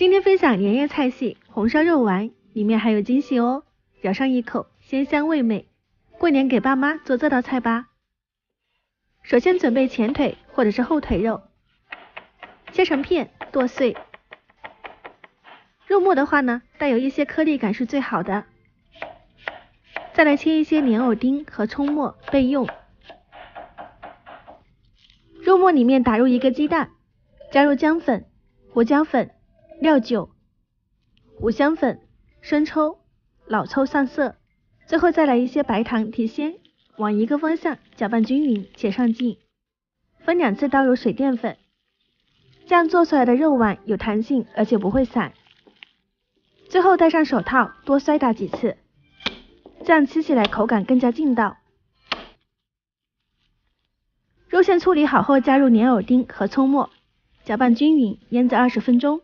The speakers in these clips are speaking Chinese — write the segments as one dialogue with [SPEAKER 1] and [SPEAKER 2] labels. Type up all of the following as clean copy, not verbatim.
[SPEAKER 1] 今天分享年夜菜系红烧肉丸，里面还有惊喜哦，咬上一口鲜香味美，过年给爸妈做这道菜吧。首先准备前腿或者是后腿肉，切成片剁碎。肉末的话呢，带有一些颗粒感是最好的。再来切一些莲藕丁和葱末备用。肉末里面打入一个鸡蛋，加入姜粉、胡椒粉、料酒、五香粉、生抽、老抽上色，最后再来一些白糖提鲜，往一个方向搅拌均匀且上劲，分2次倒入水淀粉，这样做出来的肉丸有弹性而且不会散。最后戴上手套多摔打几次，这样吃起来口感更加劲道。肉馅处理好后加入莲藕丁和葱末，搅拌均匀，腌制20分钟。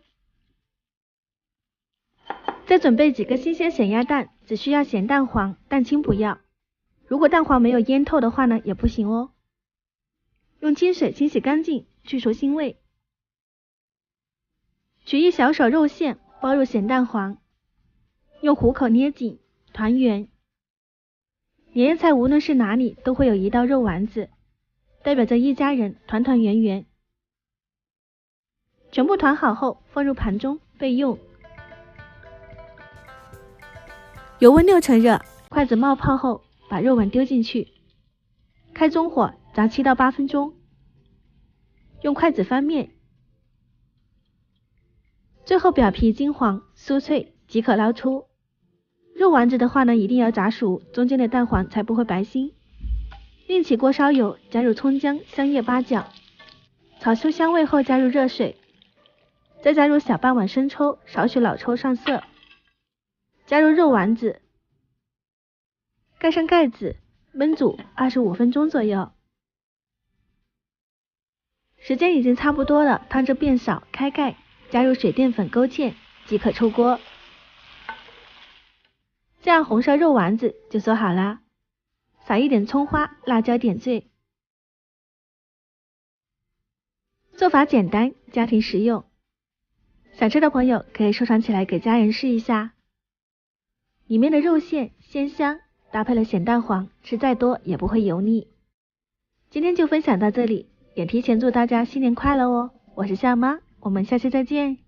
[SPEAKER 1] 再准备几个新鲜咸鸭蛋，只需要咸蛋黄，蛋清不要。如果蛋黄没有腌透的话呢，也不行哦。用清水清洗干净，去除腥味。取一小手肉馅包入咸蛋黄，用虎口捏紧，团圆。年夜菜无论是哪里都会有一道肉丸子，代表着一家人团团圆圆。全部团好后放入盘中备用。油温6成热，筷子冒泡后把肉丸丢进去，开中火炸7到8分钟，用筷子翻面，最后表皮金黄酥脆即可捞出。肉丸子的话呢，一定要炸熟，中间的蛋黄才不会白心。另起锅烧油，加入葱姜香叶八角，炒出香味后加入热水，再加入小半碗生抽，少许老抽上色，加入肉丸子，盖上盖子，焖煮25分钟左右。时间已经差不多了，汤汁变少，开盖，加入水淀粉勾芡即可出锅。这样红烧肉丸子就做好啦，撒一点葱花、辣椒点缀。做法简单，家庭实用，想吃的朋友可以收藏起来给家人试一下。里面的肉馅鲜香，搭配了咸蛋黄，吃再多也不会油腻。今天就分享到这里，也提前祝大家新年快乐哦！我是夏妈，我们下期再见。